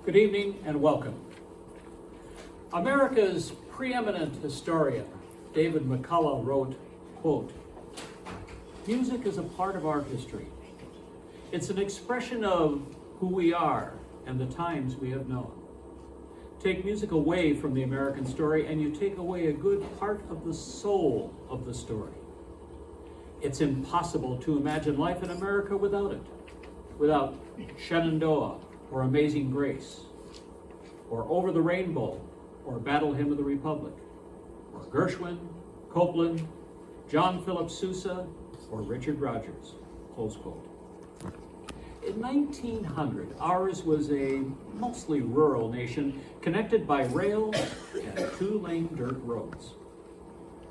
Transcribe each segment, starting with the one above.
Good evening and welcome. America's preeminent historian, David McCullough, wrote, quote, "Music is a part of our history. It's an expression of who we are and the times we have known. Take music away from the American story and you take away a good part of the soul of the story. It's impossible to imagine life in America without it, without Shenandoah, or Amazing Grace, or Over the Rainbow, or Battle Hymn of the Republic, or Gershwin, Copland, John Philip Sousa, or Richard Rodgers," close quote. In 1900, ours was a mostly rural nation connected by rail and two-lane dirt roads.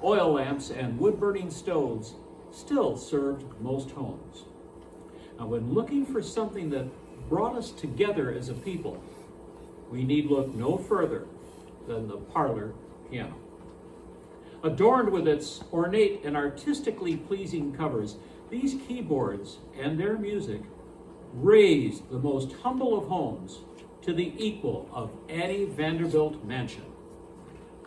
Oil lamps and wood-burning stoves still served most homes. Now, when looking for something that brought us together as a people, we need look no further than the parlor piano. Adorned with its ornate and artistically pleasing covers, these keyboards and their music raised the most humble of homes to the equal of Annie Vanderbilt Mansion.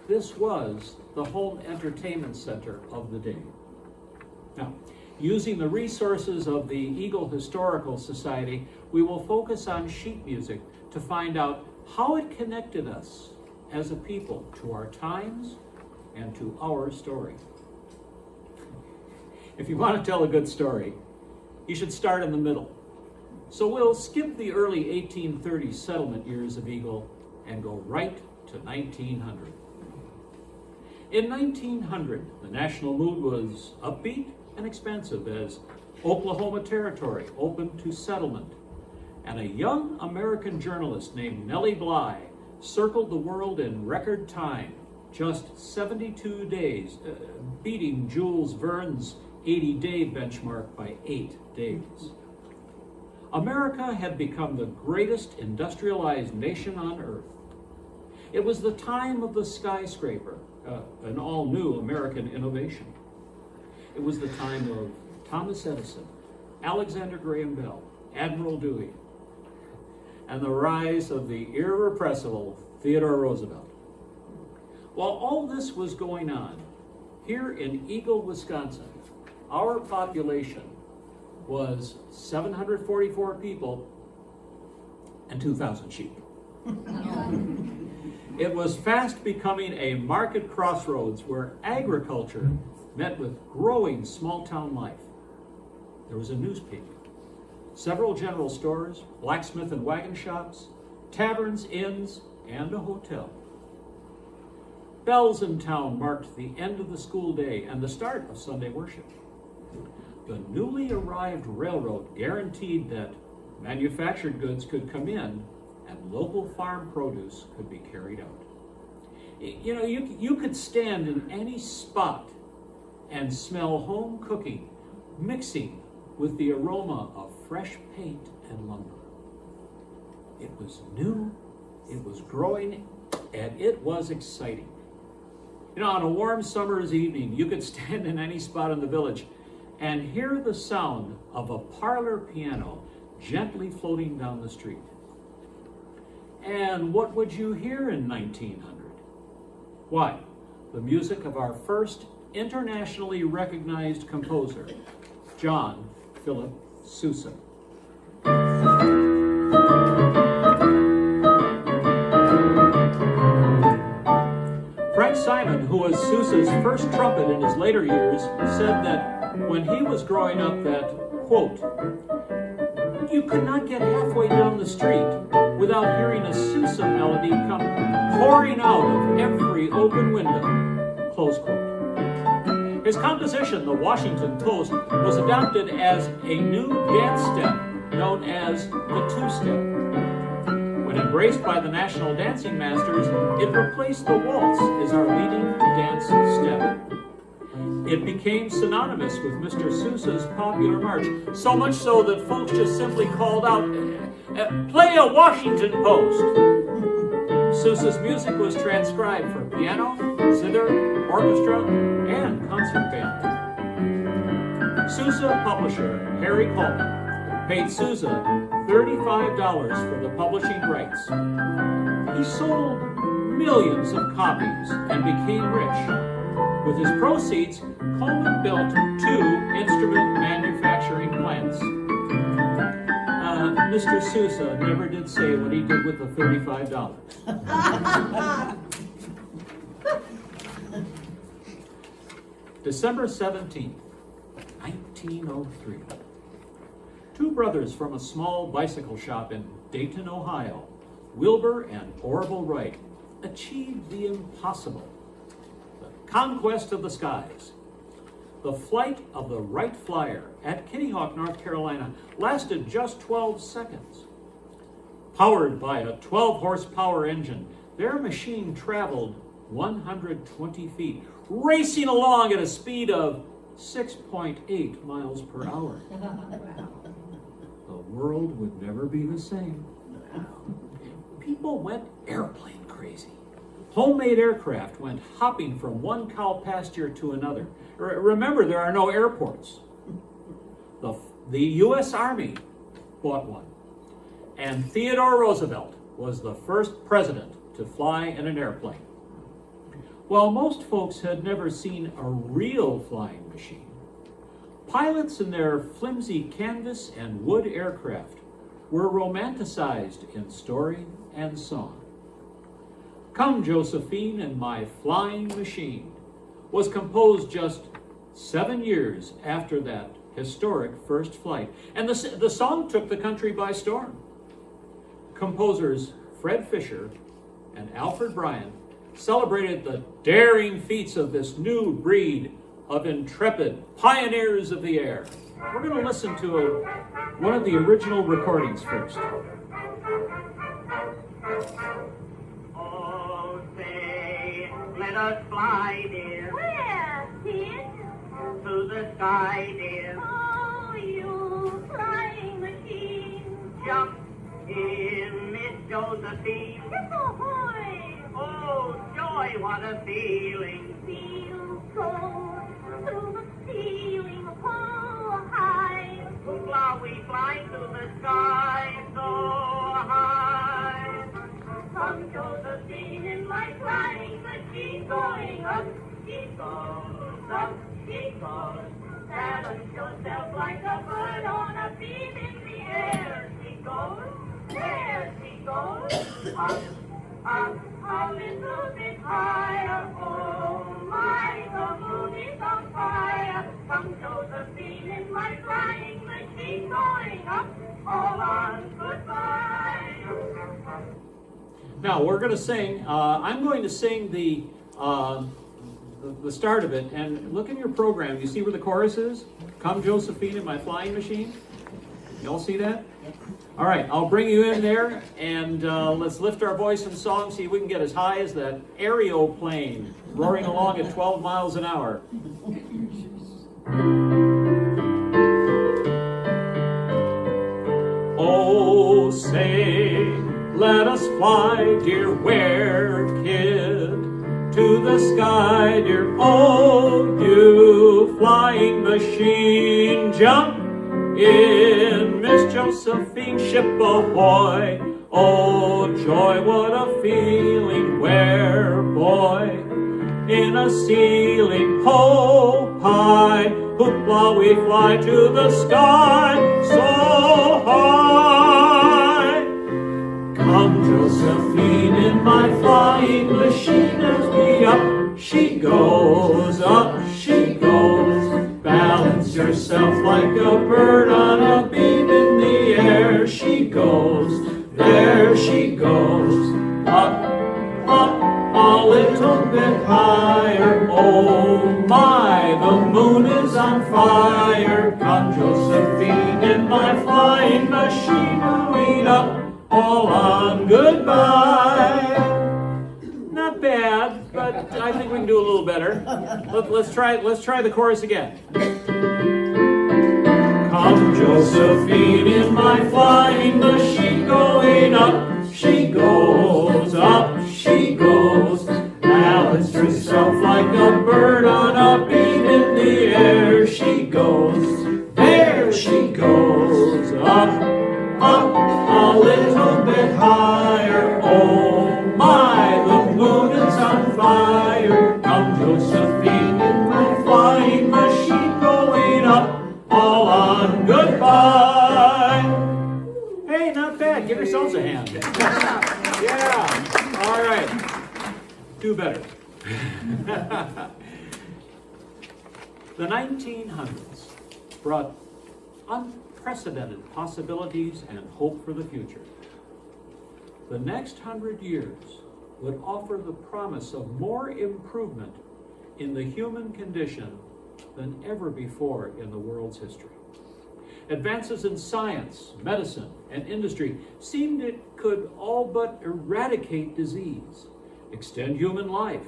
This was the home entertainment center of the day. Now, using the resources of the Eagle Historical Society, we will focus on sheet music to find out how it connected us as a people to our times and to our story. If you want to tell a good story, you should start in the middle. So we'll skip the early 1830s settlement years of Eagle and go right to 1900. In 1900, the national mood was upbeat and expansive as Oklahoma Territory opened to settlement, and a young American journalist named Nellie Bly circled the world in record time, just 72 days, beating Jules Verne's 80-day benchmark by 8 days. America had become the greatest industrialized nation on earth. It was the time of the skyscraper, an all-new American innovation. It was the time of Thomas Edison, Alexander Graham Bell, Admiral Dewey, and the rise of the irrepressible Theodore Roosevelt. While all this was going on, here in Eagle, Wisconsin, our population was 744 people and 2,000 sheep. It was fast becoming a market crossroads where agriculture met with growing small-town life. There was a newspaper, several general stores, blacksmith and wagon shops, taverns, inns, and a hotel. Bells in town marked the end of the school day and the start of Sunday worship. The newly arrived railroad guaranteed that manufactured goods could come in and local farm produce could be carried out. You know, you could stand in any spot and smell home cooking mixing with the aroma of fresh paint and lumber. It was new, it was growing, and it was exciting. You know, on a warm summer's evening, you could stand in any spot in the village and hear the sound of a parlor piano gently floating down the street. And what would you hear in 1900? Why, the music of our first internationally recognized composer, John Philip Sousa. Frank Simon, who was Sousa's first trumpet in his later years, said that when he was growing up that, quote, "You could not get halfway down the street without hearing a Sousa melody come pouring out of every open window," close quote. His composition, The Washington Post, was adopted as a new dance step known as the two-step. When embraced by the national dancing masters, it replaced the waltz as our leading dance step. It became synonymous with Mr. Sousa's popular march, so much so that folks just simply called out, "Play a Washington Post." Sousa's music was transcribed for piano, zither, orchestra, and concert band. Sousa publisher Harry Coleman paid Sousa $35 for the publishing rights. He sold millions of copies and became rich. With his proceeds, Coleman built 2 instrument manufacturing plants. Mr. Sousa never did say what he did with the $35. December 17th, 1903. 2 brothers from a small bicycle shop in Dayton, Ohio, Wilbur and Orville Wright, achieved the impossible. The conquest of the skies. The flight of the Wright Flyer at Kitty Hawk, North Carolina, lasted just 12 seconds. Powered by a 12-horsepower engine, their machine traveled 120 feet, racing along at a speed of 6.8 miles per hour. The world would never be the same. People went airplane crazy. Homemade aircraft went hopping from one cow pasture to another. Remember, there are no airports. The U.S. Army bought one. And Theodore Roosevelt was the first president to fly in an airplane. While most folks had never seen a real flying machine, pilots in their flimsy canvas and wood aircraft were romanticized in story and song. Come, Josephine, in My Flying Machine was composed just 7 years after that historic first flight, and the song took the country by storm. Composers Fred Fisher and Alfred Bryan celebrated the daring feats of this new breed of intrepid pioneers of the air. We're going to listen to one of the original recordings first. Oh, say, let us fly, dear. Where, kid? To the sky, dear. Oh, you flying machine. Jump in, Miss Josephine. Ahoy! Oh, joy, what a feeling. Feel so through the ceiling, oh, high. Hoopla, we fly to the sky so high. Come, Josephine, in my flying machine, going up. She goes up, she goes. Balance yourself like a bird on a beam in the air. She goes, there she goes. Up, up, a little bit higher. Oh my, the moon is on fire. Come, Josephine, in my flying machine, going up. All on goodbye. Now we're going to sing. I'm going to sing the start of it, and look in your program. You see where the chorus is? Come, Josephine, in my flying machine. You all see that? All right, I'll bring you in there, and let's lift our voice in song, see if we can get as high as that aeroplane roaring along at 12 miles an hour. Oh, say, let us fly, dear were-kid, to the sky, dear. Oh, you flying machine, jump in, Miss Josephine, ship ahoy. Oh, joy, what a feeling, where, boy, in a ceiling, ho, high, hoopla, we fly to the sky, so high. Come, Josephine, in my flying machine, as we up she goes, up she goes. Balance yourself like a bird on a beam in the air. She goes, there she goes, up, up, a little bit higher. Oh my, the moon is on fire. Come, Josephine, in my flying machine, hurry up, all on goodbye. Not bad, but I think we can do a little better. Let's try the chorus again. Come, Josephine, in my flying machine, going up she goes, up she goes. Balance herself like a bird on a beam in the air. She goes, there she goes, up, up. yourselves a hand. Yeah, all right. Do better. The 1900s brought unprecedented possibilities and hope for the future. The next 100 years would offer the promise of more improvement in the human condition than ever before in the world's history. Advances in science, medicine, and industry seemed it could all but eradicate disease, extend human life,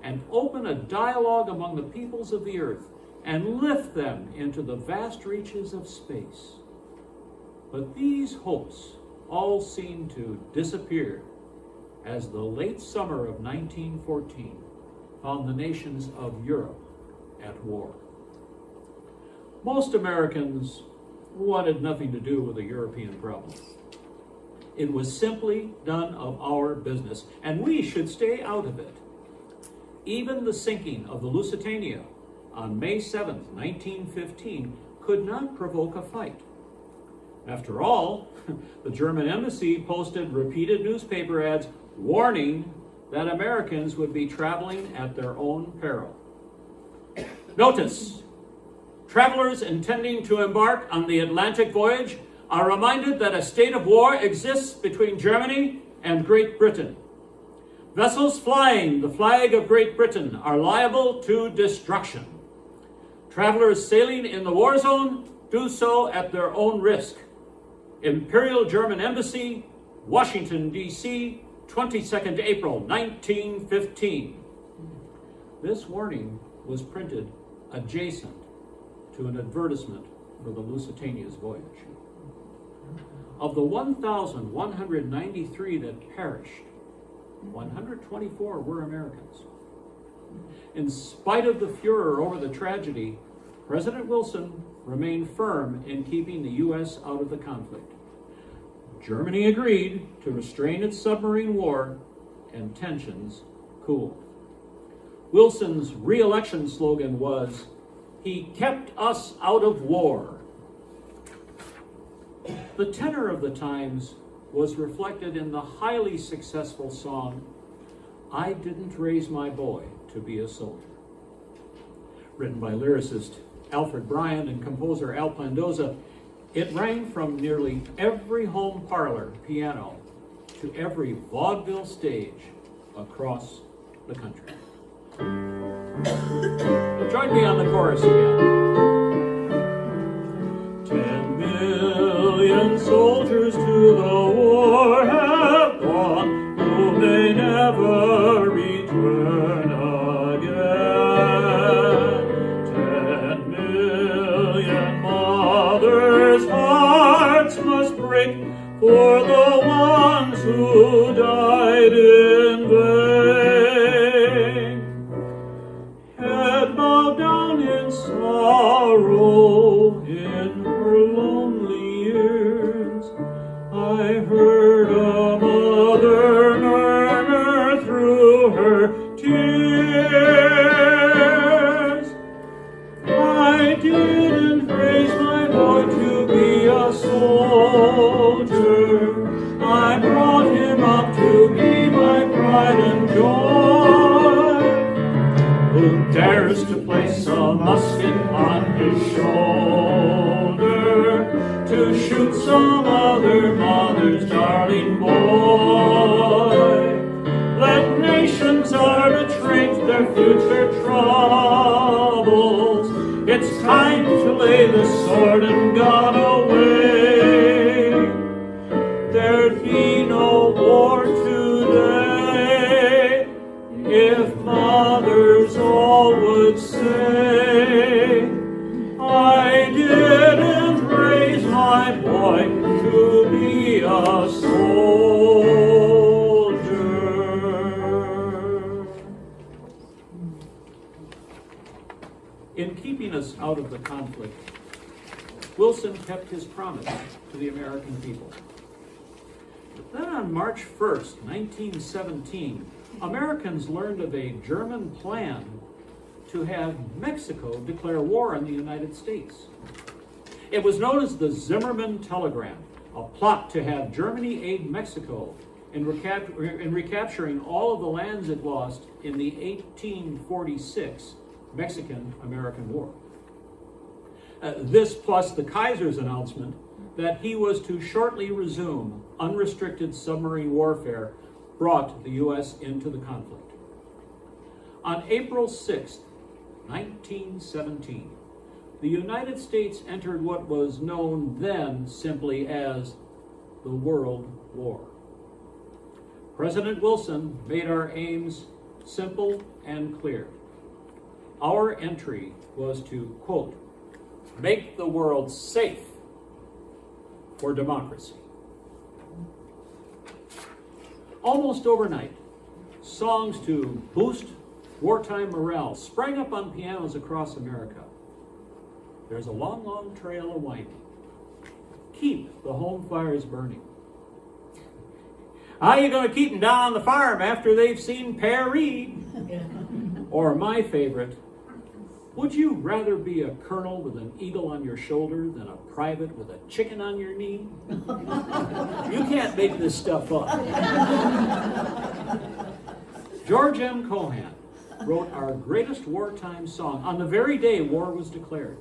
and open a dialogue among the peoples of the earth and lift them into the vast reaches of space. But these hopes all seemed to disappear as the late summer of 1914 found the nations of Europe at war. Most Americans wanted nothing to do with the European problem. It was simply none of our business, and we should stay out of it. Even the sinking of the Lusitania on May 7th, 1915, could not provoke a fight. After all, the German embassy posted repeated newspaper ads warning that Americans would be traveling at their own peril. Notice, travelers intending to embark on the Atlantic voyage are reminded that a state of war exists between Germany and Great Britain. Vessels flying the flag of Great Britain are liable to destruction. Travelers sailing in the war zone do so at their own risk. Imperial German Embassy, Washington, D.C., 22nd April, 1915. This warning was printed adjacent to an advertisement for the Lusitania's voyage. Of the 1,193 that perished, 124 were Americans. In spite of the furor over the tragedy, President Wilson remained firm in keeping the U.S. out of the conflict. Germany agreed to restrain its submarine war, and tensions cooled. Wilson's re-election slogan was, "He kept us out of war." The tenor of the times was reflected in the highly successful song, "I Didn't Raise My Boy to Be a Soldier." Written by lyricist Alfred Bryan and composer Al Plandoza, it rang from nearly every home parlor piano to every vaudeville stage across the country. Join me on the chorus again. 10 million soldiers to the war have gone, who may never return again. 10 million mothers' hearts must break for the ones who died in vain. Head bowed down in sorrow in her lonely years, I heard a mother murmur through her tears, I didn't raise my boy to be a soldier, I brought him up to be my pride and joy. Who dares to place a musket on his shoulder to shoot some other mother's darling boy? Let nations arbitrate their future troubles. It's time to lay the sword and gun away. There'd be no war today if mothers all would say, I didn't raise my boy to be a soldier. In keeping us out of the conflict, Wilson kept his promise to the American people. But then on March 1st, 1917, Americans learned of a German plan to have Mexico declare war on the United States. It was known as the Zimmerman Telegram, a plot to have Germany aid Mexico in recapturing all of the lands it lost in the 1846 Mexican-American War. This plus the Kaiser's announcement that he was to shortly resume unrestricted submarine warfare brought the U.S. into the conflict. On April 6, 1917, the United States entered what was known then simply as the World War. President Wilson made our aims simple and clear. Our entry was to, quote, make the world safe for democracy. Almost overnight, songs to boost wartime morale sprang up on pianos across America. There's a long, long trail of winding. Keep the home fires burning. How are you going to keep them down on the farm after they've seen Perry? Or my favorite, would you rather be a colonel with an eagle on your shoulder than a private with a chicken on your knee? You can't make this stuff up. George M. Cohan wrote our greatest wartime song on the very day war was declared.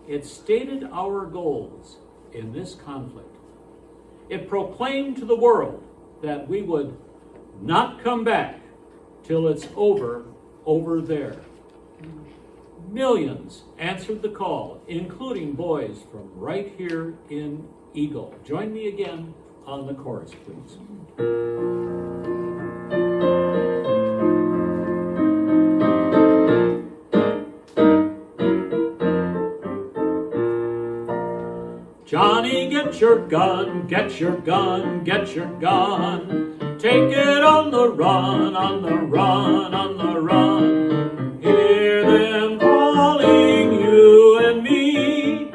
It stated our goals in this conflict. It proclaimed to the world that we would not come back till it's over there. Millions answered the call, including boys from right here in Eagle. Join me again on the chorus, please. Johnny, get your gun, get your gun, get your gun. Take it on the run, on the run, on the run. Hear them calling you and me,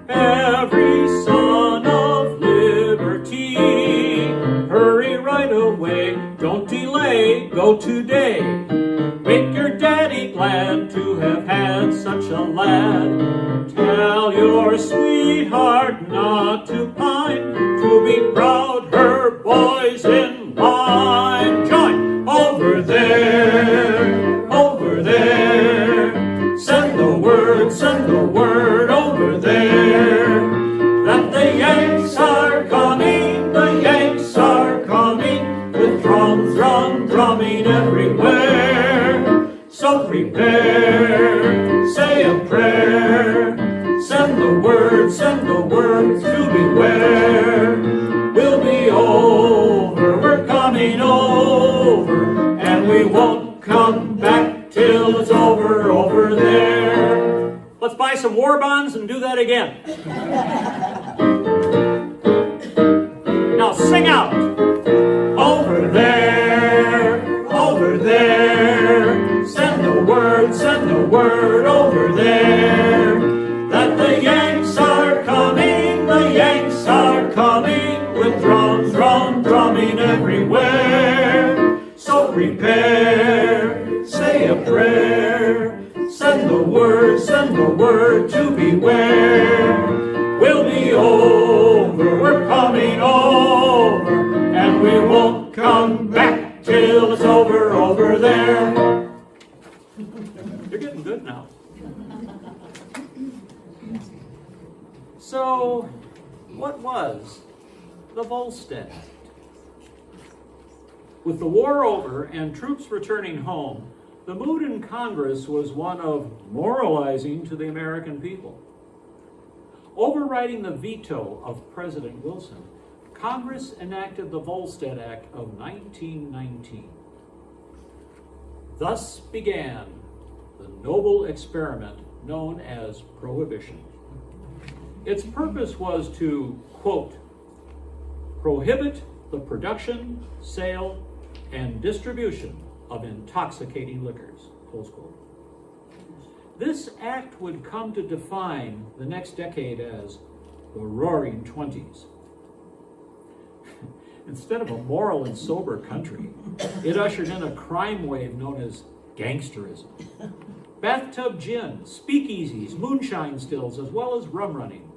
every son of liberty. Hurry right away, don't delay, go today. Make your daddy glad to have had such a lad. Tell your sweetheart not to pine, to be proud her boys in line. Join over there, over there. Send the word over there. That the Yanks are coming, the Yanks are coming, with drums, drumming everywhere. So prepare, say a prayer. Send the word to beware. We'll be over, we're coming over, and we won't come back till it's over there. Let's buy some war bonds and do that again. Now sing out. Over there, over there. Send the word over there. That the Yanks are coming, the Yanks are coming, with drums, drumming everywhere. So prepare, say a prayer, send the word to beware. We'll be over, we're coming over, and we won't come back till it's over there. You're getting good now. So, what was the Volstead Act? With the war over and troops returning home, the mood in Congress was one of moralizing to the American people. Overriding the veto of President Wilson, Congress enacted the Volstead Act of 1919. Thus began the noble experiment known as Prohibition. Its purpose was to, quote, prohibit the production, sale, and distribution of intoxicating liquors, close quote. This act would come to define the next decade as the Roaring Twenties. Instead of a moral and sober country, it ushered in a crime wave known as gangsterism. Bathtub gin, speakeasies, moonshine stills, as well as rum running.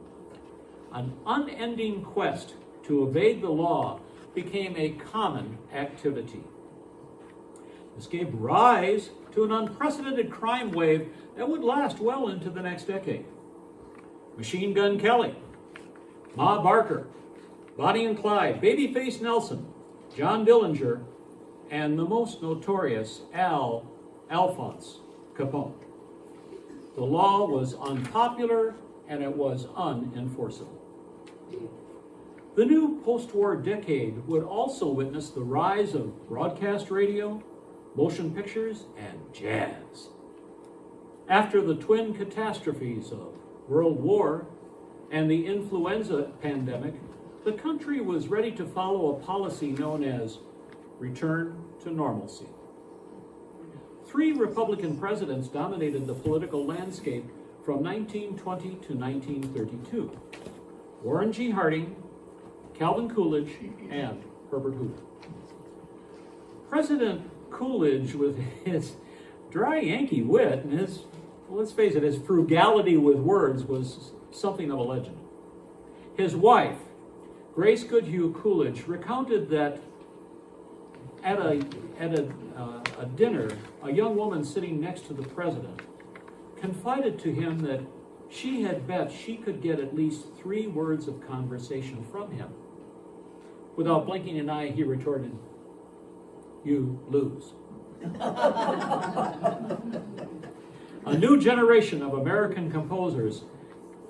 an unending quest to evade the law became a common activity. This gave rise to an unprecedented crime wave that would last well into the next decade. Machine Gun Kelly, Ma Barker, Bonnie and Clyde, Babyface Nelson, John Dillinger, and the most notorious Alphonse Capone. The law was unpopular and it was unenforceable. The new post-war decade would also witness the rise of broadcast radio, motion pictures, and jazz. After the twin catastrophes of World War and the influenza pandemic, the country was ready to follow a policy known as return to normalcy. 3 Republican presidents dominated the political landscape from 1920 to 1932. Warren G. Harding, Calvin Coolidge, and Herbert Hoover. President Coolidge, with his dry Yankee wit and his, let's face it, his frugality with words, was something of a legend. His wife, Grace Goodhue Coolidge, recounted that at a dinner, a young woman sitting next to the president confided to him that she had bet she could get at least 3 words of conversation from him. Without blinking an eye, he retorted, "You lose." A new generation of American composers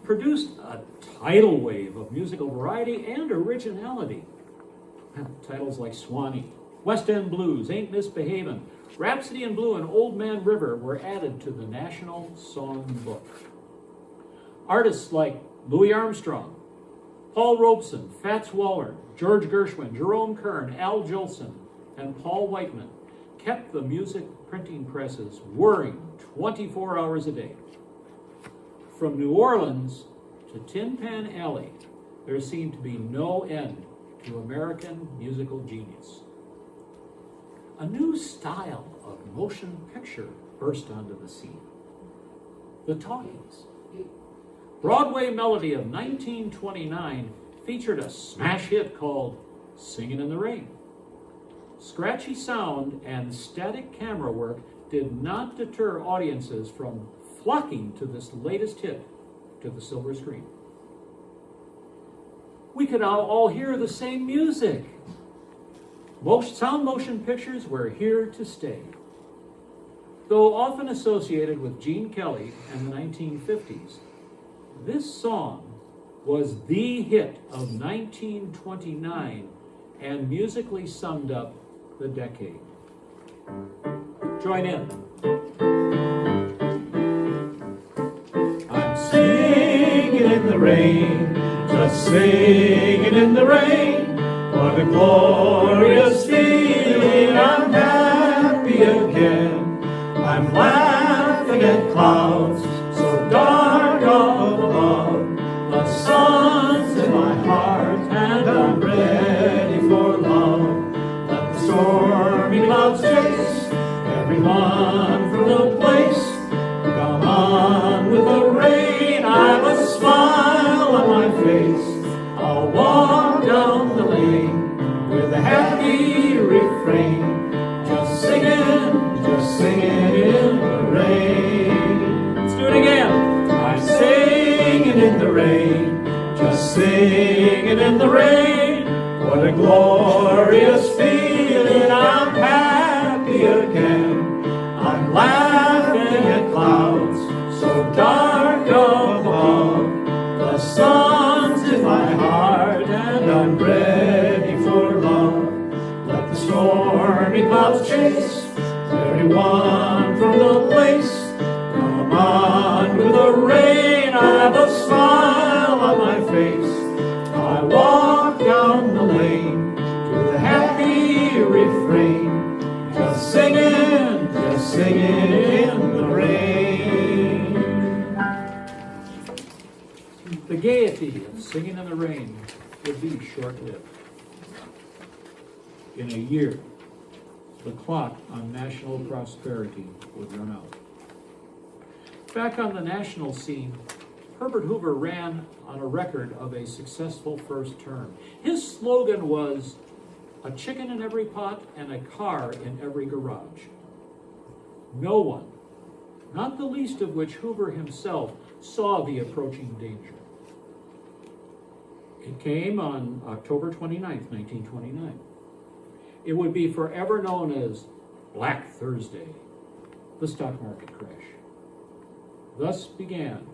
produced a tidal wave of musical variety and originality. Titles like Swanee, West End Blues, Ain't Misbehavin', Rhapsody in Blue, and Old Man River were added to the National Songbook. Artists like Louis Armstrong, Paul Robeson, Fats Waller, George Gershwin, Jerome Kern, Al Jolson, and Paul Whiteman kept the music printing presses whirring 24 hours a day. From New Orleans to Tin Pan Alley, there seemed to be no end to American musical genius. A new style of motion picture burst onto the scene. The Talkies. Broadway melody of 1929 featured a smash hit called Singin' in the Rain. Scratchy sound and static camera work did not deter audiences from flocking to this latest hit to the silver screen. We could all hear the same music. Sound motion pictures were here to stay. Though often associated with Gene Kelly and the 1950s, this song was the hit of 1929 and musically summed up the decade. Join in. I'm singing in the rain, just singing in the rain. What a glorious feeling, I'm happy again. I'm laughing at clouds so dark up above. The sun's in my heart and I'm ready for love. Let the stormy clouds chase everyone from the place. Come on with the rain, I've a smile on my face. I'll walk down the lane with a happy refrain, just singing in the rain. Let's do it again. I'm singing in the rain, just singing in the rain. What a glorious feeling, I'm happy again. I'm laughing at clouds so dark above. The sun's in my heart and I'm ready for love. Let the stormy clouds chase everyone from the place. Come on with the rain, I have a smile on my face. I walk down the lane with a happy refrain, just singing in the rain. The gaiety of Singing in the Rain would be short-lived. In a year, the clock on national prosperity would run out. Back on the national scene, Herbert Hoover ran on a record of a successful first term. His slogan was, "A chicken in every pot and a car in every garage." No one, not the least of which Hoover himself, saw the approaching danger. It came on October 29th, 1929. It would be forever known as Black Thursday, the stock market crash. Thus began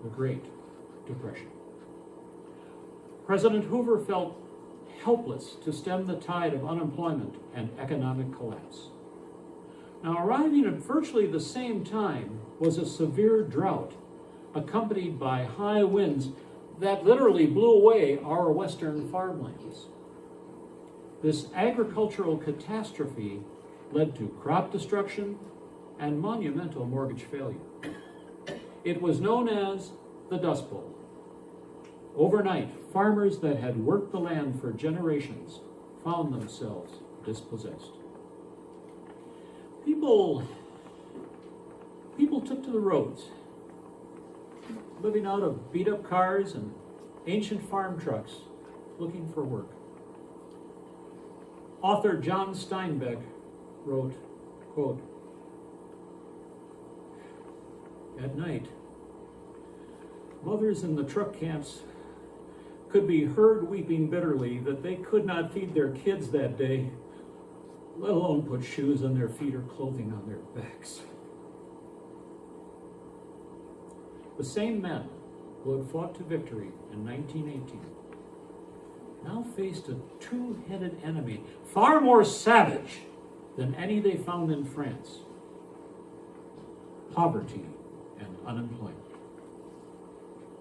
the Great Depression. President Hoover felt helpless to stem the tide of unemployment and economic collapse. Now, arriving at virtually the same time was a severe drought, accompanied by high winds that literally blew away our western farmlands. This agricultural catastrophe led to crop destruction and monumental mortgage failure. It was known as the Dust Bowl. Overnight, farmers that had worked the land for generations found themselves dispossessed. People took to the roads, living out of beat-up cars and ancient farm trucks, looking for work. Author John Steinbeck wrote, quote, "At night, mothers in the truck camps could be heard weeping bitterly that they could not feed their kids that day, let alone put shoes on their feet or clothing on their backs." The same men who had fought to victory in 1918 now faced a two-headed enemy, far more savage than any they found in France: poverty and unemployment.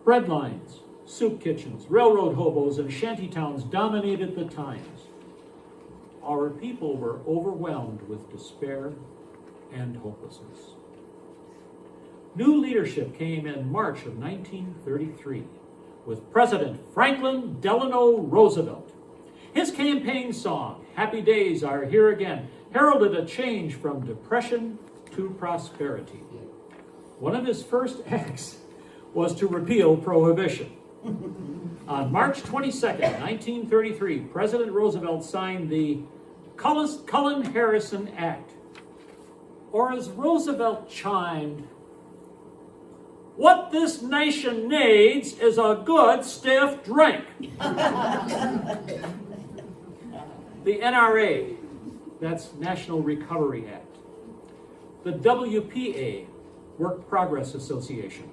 Bread lines, soup kitchens, railroad hobos, and shantytowns dominated the times. Our people were overwhelmed with despair and hopelessness. New leadership came in March of 1933 with President Franklin Delano Roosevelt. His campaign song, "Happy Days Are Here Again," heralded a change from depression to prosperity. One of his first acts was to repeal prohibition. On March 22nd, 1933, President Roosevelt signed the Cullen-Harrison Act. Or as Roosevelt chimed, "What this nation needs is a good stiff drink." The NRA, that's National Recovery Act. The WPA, Work Progress Association.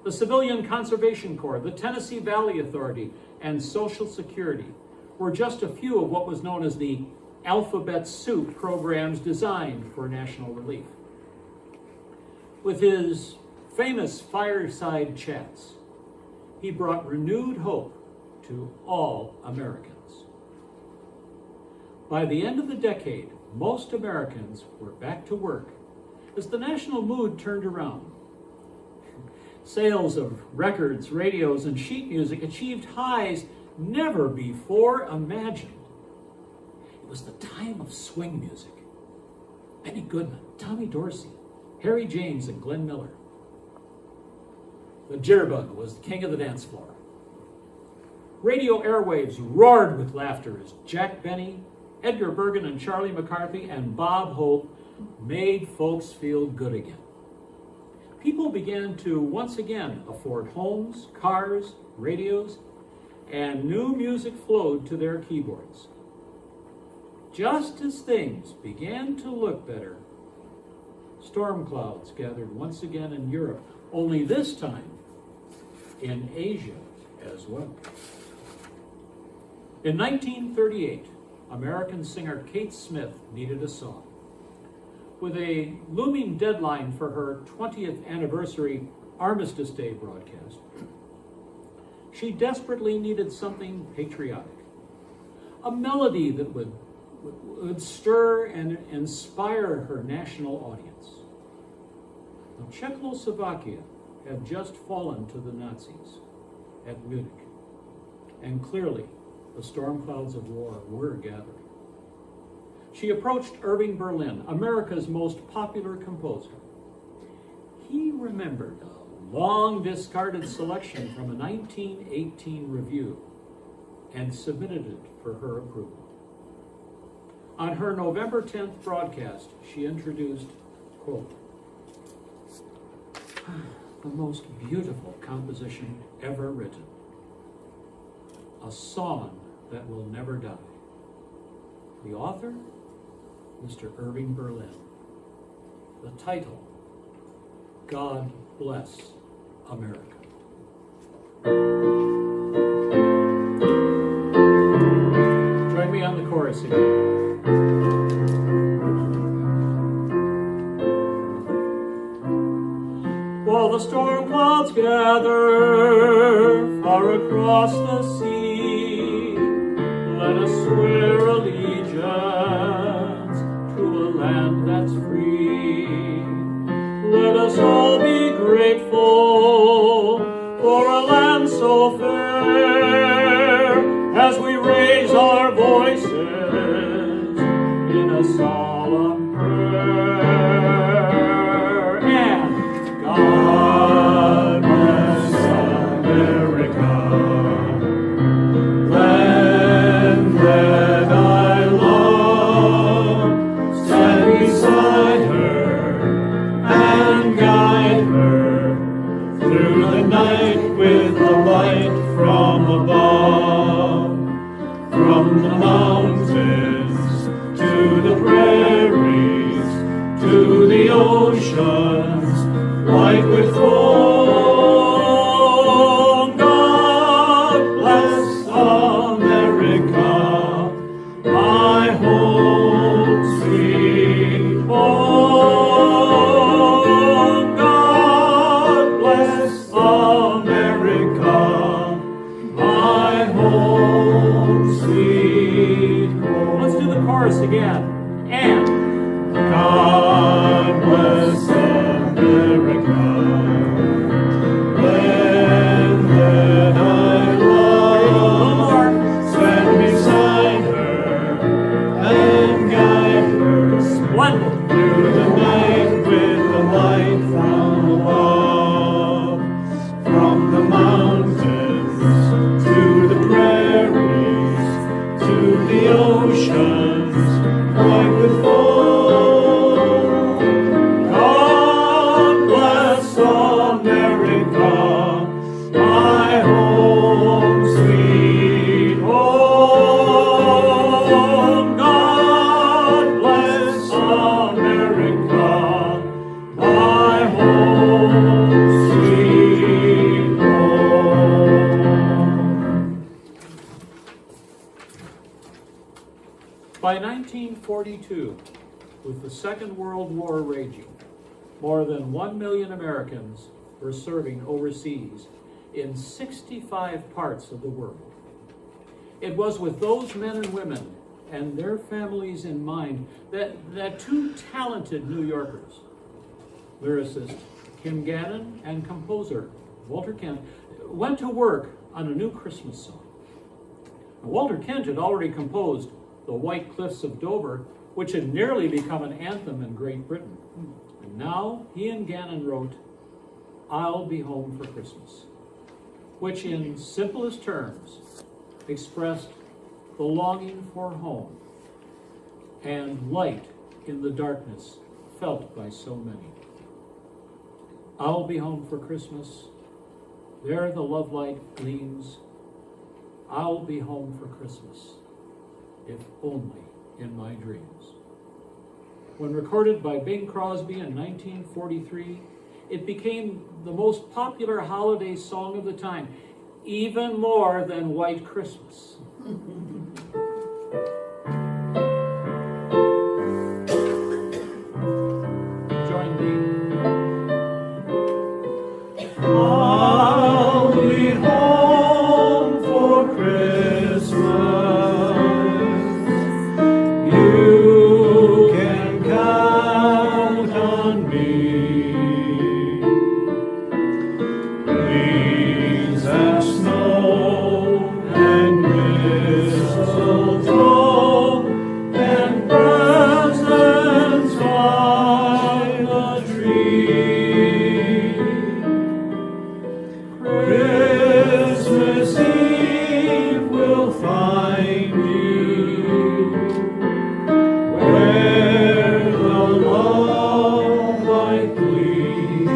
The Civilian Conservation Corps, the Tennessee Valley Authority, and Social Security were just a few of what was known as the alphabet soup programs designed for national relief. With his famous fireside chats, he brought renewed hope to all Americans. By the end of the decade, most Americans were back to work as the national mood turned around. Sales of records, radios, and sheet music achieved highs never before imagined. It was the time of swing music. Benny Goodman, Tommy Dorsey, Harry James, and Glenn Miller. The jitterbug was the king of the dance floor. Radio airwaves roared with laughter as Jack Benny, Edgar Bergen, and Charlie McCarthy, and Bob Hope made folks feel good again. People began to once again afford homes, cars, radios, and new music flowed to their keyboards. Just as things began to look better, storm clouds gathered once again in Europe, only this time in Asia as well. In 1938, American singer Kate Smith needed a song. With a looming deadline for her 20th anniversary Armistice Day broadcast, she desperately needed something patriotic, a melody that would stir and inspire her national audience. Now, Czechoslovakia had just fallen to the Nazis at Munich, and clearly the storm clouds of war were gathering. She approached Irving Berlin, America's most popular composer. He remembered a long discarded selection from a 1918 review and submitted it for her approval. On her November 10th broadcast, she introduced, quote, the most beautiful composition ever written, a song that will never die. The author, Mr. Irving Berlin. The title, God Bless America. Join me on the chorus again. While the storm clouds gather far across the sea, let us swear allegiance to a land that's free. Let us all be grateful for a land so fair, as we raise our voices in a solemn prayer. And God bless America, land that I love. Stand beside her and guide her through the night with the light from above. From the mountains to the prairies to the oceans, white with foam. God bless America, my home sweet home. God bless America, my home sweet home. Let's do the chorus again. And God bless America, land that I love. Stand beside her and guide her splendid through the night with the light from above. From the mountains to the prairies to the oceans, white with foam. God bless America, my home sweet home. God bless America, my home sweet home. By 1942, with the Second World War raging, more than 1 million Americans were serving overseas in 65 parts of the world. It was with those men and women and their families in mind that two talented New Yorkers, lyricist Kim Gannon and composer Walter Kent, went to work on a new Christmas song. Now, Walter Kent had already composed The White Cliffs of Dover, which had nearly become an anthem in Great Britain. And now he and Gannon wrote I'll Be Home for Christmas, which in simplest terms expressed the longing for home and light in the darkness felt by so many. I'll be home for Christmas, there the love light gleams. I'll be home for Christmas, if only in my dreams. When recorded by Bing Crosby in 1943, it became the most popular holiday song of the time, even more than White Christmas. Join me. I'll be home for Christmas. You can count on me. Please have snow and mist Christmas Eve will find you where the love light gleams.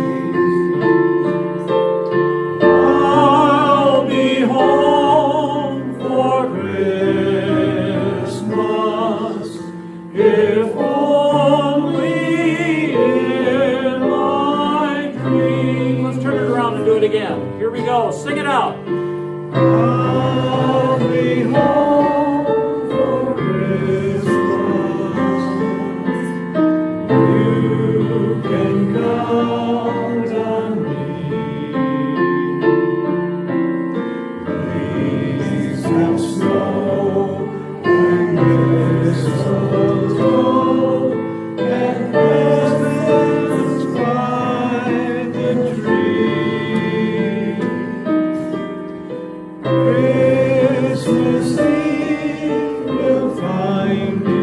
I'll be home for Christmas, if only in my dreams. Let's turn it around and do it again. Here we go. Sing it out. I'll be home for Christmas. You can count on me. Please have snow and mistletoe and presents by the tree. Christmas Eve will find you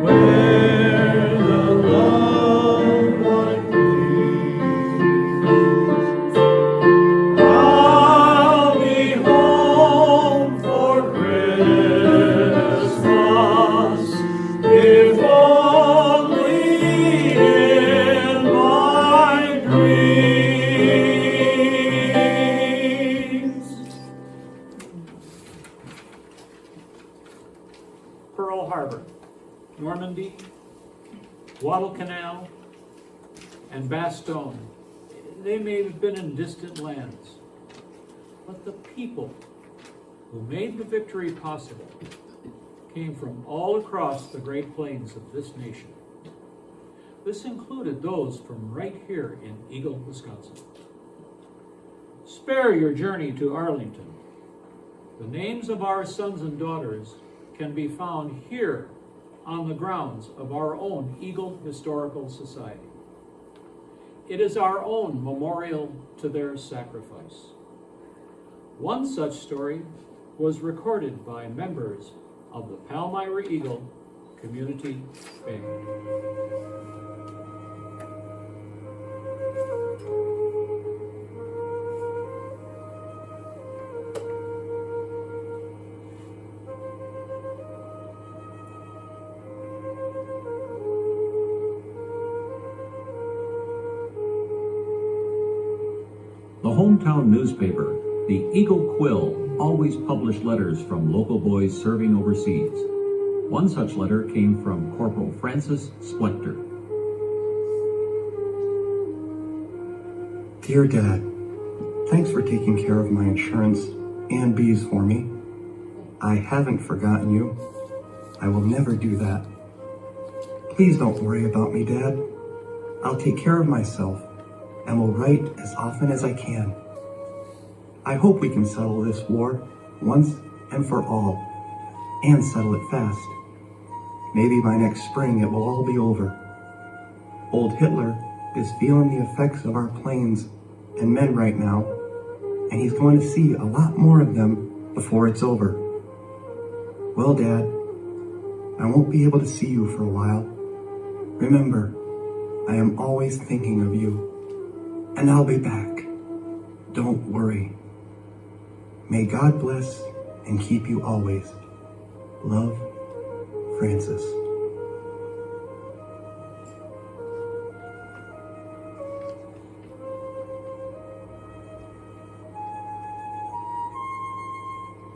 where the love light gleams. I'll be home for Christmas, if only in my dreams. Pearl Harbor, Normandy, Guadalcanal, and Bastogne. They may have been in distant lands, but the people who made the victory possible came from all across the Great Plains of this nation. This included those from right here in Eagle, Wisconsin. Spare your journey to Arlington. The names of our sons and daughters can be found here on the grounds of our own Eagle Historical Society. It is our own memorial to their sacrifice. One such story was recorded by members of the Palmyra Eagle Community Band. The hometown newspaper, the Eagle Quill, always published letters from local boys serving overseas. One such letter came from Corporal Francis Splector. Dear Dad, thanks for taking care of my insurance and bees for me. I haven't forgotten you. I will never do that. Please don't worry about me, Dad. I'll take care of myself and will write as often as I can. I hope we can settle this war once and for all, and settle it fast. Maybe by next spring it will all be over. Old Hitler is feeling the effects of our planes and men right now, and he's going to see a lot more of them before it's over. Well, Dad, I won't be able to see you for a while. Remember, I am always thinking of you. And I'll be back. Don't worry. May God bless and keep you always. Love, Francis.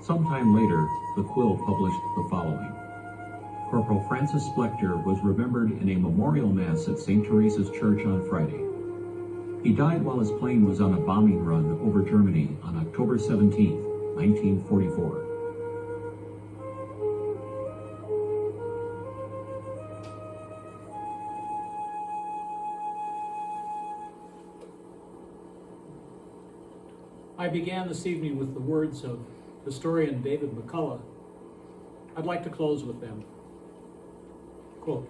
Sometime later, the Quill published the following. Corporal Francis Splector was remembered in a memorial mass at St. Teresa's Church on Friday. He died while his plane was on a bombing run over Germany on October 17, 1944. I began this evening with the words of historian David McCullough. I'd like to close with them. Quote,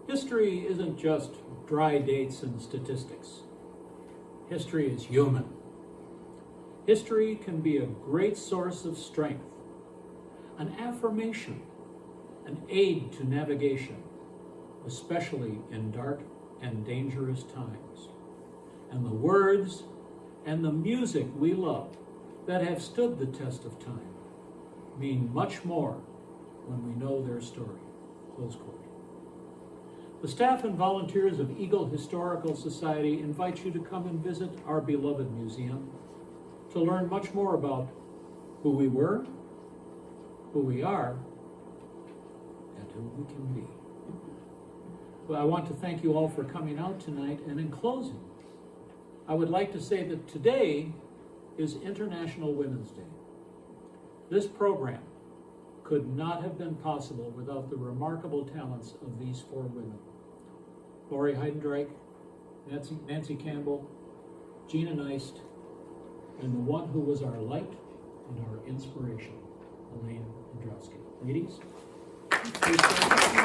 "History isn't just dry dates and statistics. History is human. History can be a great source of strength, an affirmation, an aid to navigation, especially in dark and dangerous times. and the words and the music we love that have stood the test of time mean much more when we know their story. Close quote. The staff and volunteers of Eagle Historical Society invite you to come and visit our beloved museum to learn much more about who we were, who we are, and who we can be. Well, I want to thank you all for coming out tonight, and in closing, I would like to say that today is International Women's Day. This program could not have been possible without the remarkable talents of these four women. Lori Heidenreich, Nancy Campbell, Gina Neist, and the one who was our light and our inspiration, Elaine Androwski. Ladies, please stand.